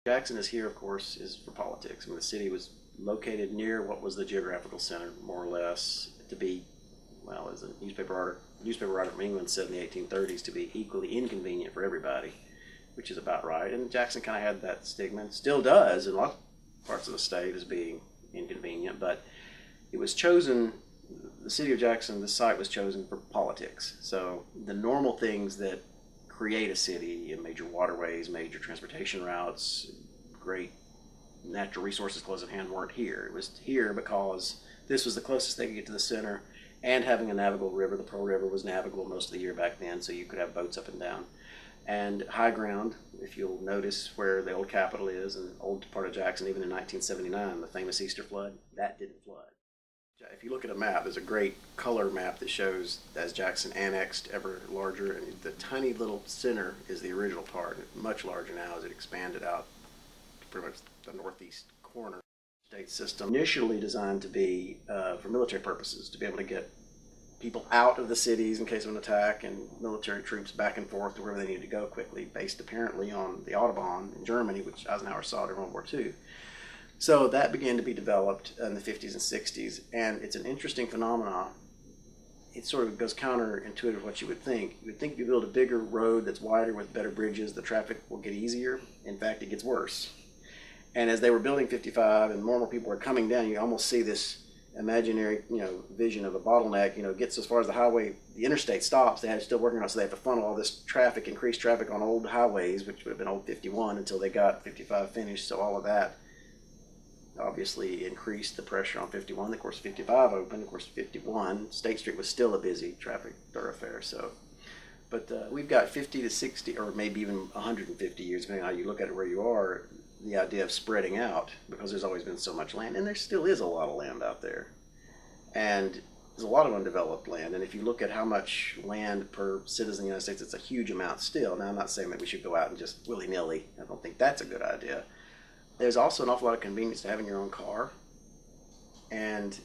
Jackson is here, of course, is for politics. I mean, the city was located near what was the geographical center, more or less, to be, well, as a newspaper writer from England said in the 1830s, to be equally inconvenient for everybody, which is about right. And Jackson kind of had that stigma, and still does in a lot of parts of the state as being inconvenient, but it was chosen, the city of Jackson, the site was chosen for politics. So the normal things that create a city, major waterways, major transportation routes, great natural resources close at hand, weren't here. It was here because this was the closest they could get to the center, and having a navigable river. The Pearl River was navigable most of the year back then, so you could have boats up and down. And high ground, if you'll notice where the old Capitol is, and the old part of Jackson, even in 1979, the famous Easter flood, that didn't flood. If you look at a map, there's a great color map that shows as Jackson annexed ever larger, and the tiny little center is the original part. It's much larger now as it expanded out to pretty much the northeast corner. State system initially designed to be for military purposes, to be able to get people out of the cities in case of an attack, and military troops back and forth to wherever they needed to go quickly, based apparently on the Autobahn in Germany, which Eisenhower saw during World War II. So that began to be developed in the 50s and 60s, and it's an interesting phenomenon. It sort of goes counterintuitive to what you would think. You would think if you build a bigger road that's wider with better bridges, the traffic will get easier. In fact, it gets worse. And as they were building 55 and more people were coming down, you almost see this imaginary, vision of a bottleneck, gets as far as the highway, the interstate stops, they had still working on it, so they have to funnel all this traffic, increased traffic on old highways, which would have been old 51 until they got 55 finished, so all of that obviously increased the pressure on 51. Of course, 55 opened. Of course, 51, State Street was still a busy traffic thoroughfare. So, but we've got 50 to 60, or maybe even 150 years, depending on how you look at it where you are, the idea of spreading out, because there's always been so much land, and there still is a lot of land out there. And there's a lot of undeveloped land, and if you look at how much land per citizen in the United States, it's a huge amount still. Now, I'm not saying that we should go out and just willy-nilly. I don't think that's a good idea. There's also an awful lot of convenience to having your own car. And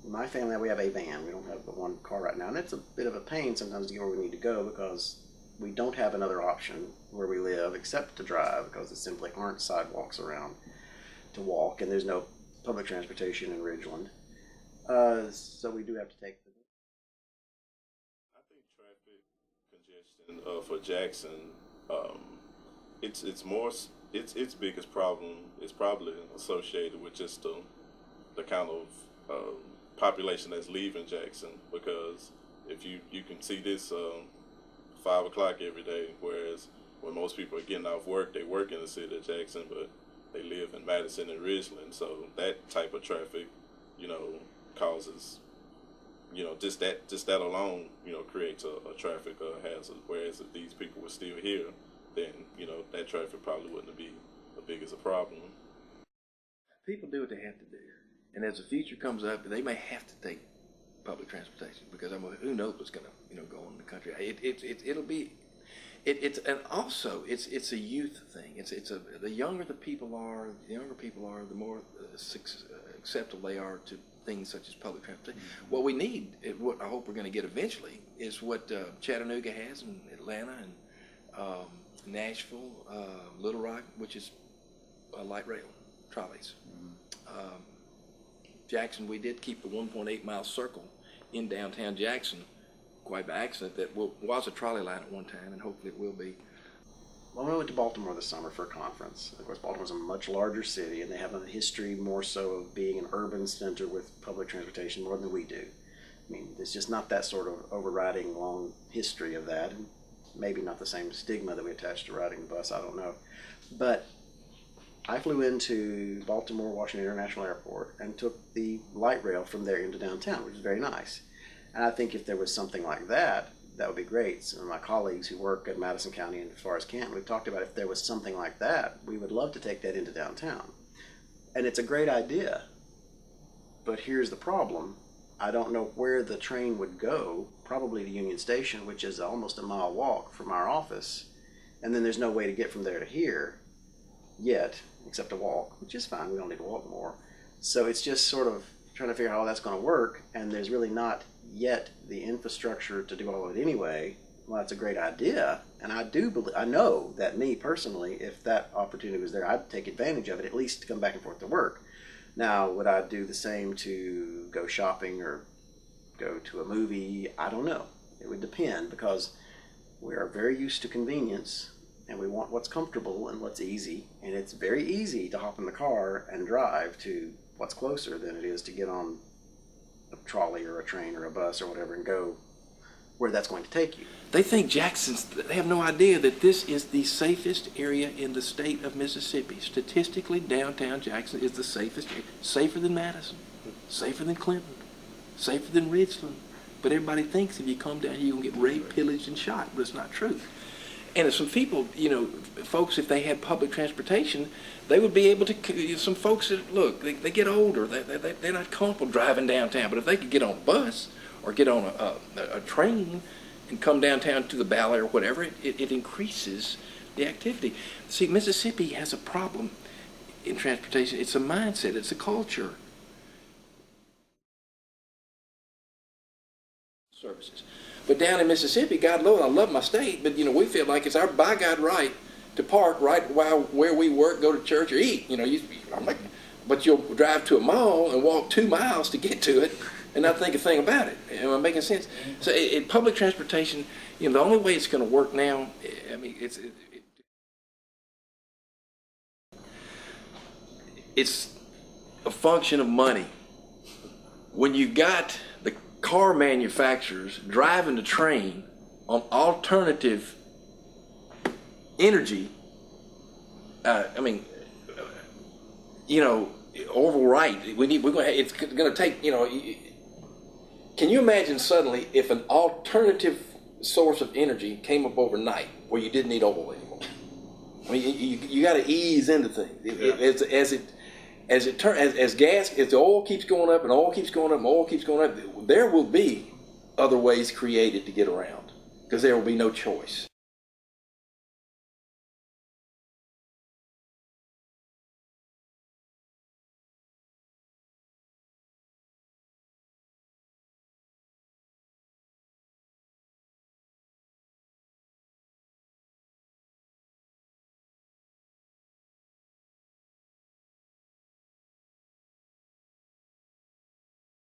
my family, we have a van. We don't have the one car right now. And it's a bit of a pain sometimes to get where we need to go, because we don't have another option where we live except to drive, because there simply aren't sidewalks around to walk, and there's no public transportation in Ridgeland. So we do have to take the... I think traffic congestion for Jackson, its biggest problem is probably associated with just the kind of population that's leaving Jackson, because if you can see this 5 o'clock every day, whereas when most people are getting off work, they work in the city of Jackson, but they live in Madison and Ridgeland, so that type of traffic, causes, just that alone, creates a traffic hazard. Whereas if these people were still here, then that traffic probably wouldn't be as big as a problem. People do what they have to do, and as the future comes up, they may have to take public transportation, because who knows what's going to go on in the country. And also it's a youth thing. The younger the people are, the more acceptable they are to things such as public transportation. Mm-hmm. What we need, what I hope we're going to get eventually, is what Chattanooga has, in Atlanta, and Nashville, Little Rock, which is light rail trolleys. Mm-hmm. Jackson, we did keep the 1.8 mile circle in downtown Jackson, quite by accident, that was a trolley line at one time, and hopefully it will be. Well, we went to Baltimore this summer for a conference. Of course, Baltimore's a much larger city, and they have a history more so of being an urban center with public transportation more than we do. I mean, it's just not that sort of overriding long history of that, and maybe not the same stigma that we attach to riding the bus, I don't know. But I flew into Baltimore Washington International Airport and took the light rail from there into downtown, which is very nice. And I think if there was something like that, that would be great. Some of my colleagues who work at Madison County and as far as Canton, we've talked about if there was something like that, we would love to take that into downtown. And it's a great idea. But here's the problem. I don't know where the train would go, probably to Union Station, which is almost a mile walk from our office. And then there's no way to get from there to here yet, except to walk, which is fine. We don't need to walk more. So it's just sort of trying to figure out how that's going to work. And there's really not yet the infrastructure to do all of it anyway. Well, that's a great idea. And I know that me personally, if that opportunity was there, I'd take advantage of it, at least to come back and forth to work. Now, would I do the same to go shopping or go to a movie? I don't know. It would depend, because we are very used to convenience and we want what's comfortable and what's easy. And it's very easy to hop in the car and drive to what's closer than it is to get on a trolley or a train or a bus or whatever and go where that's going to take you. They think they have no idea that this is the safest area in the state of Mississippi. Statistically, downtown Jackson is the safest area. Safer than Madison, safer than Clinton, safer than Ridgeland. But everybody thinks if you come down here, you're going to get raped, pillaged, and shot. But it's not true. And some people, folks, if they had public transportation, they would be able to, some folks that, look, they get older. They're not comfortable driving downtown. But if they could get on a bus or get on a train and come downtown to the ballet or whatever, it increases the activity. See, Mississippi has a problem in transportation. It's a mindset. It's a culture. Services. But down in Mississippi, God knows I love my state, but we feel like it's our by God right to park right where we work, go to church, or eat. But you'll drive to a mall and walk 2 miles to get to it and not think a thing about it. Am I making sense? So public transportation, the only way it's going to work now, it's a function of money. When you got the car manufacturers driving the train on alternative energy, Orville Wright, it's going to take, can you imagine suddenly if an alternative source of energy came up overnight where you didn't need oil anymore? You got to ease into things. As the oil keeps going up and oil keeps going up and oil keeps going up, there will be other ways created to get around, because there will be no choice.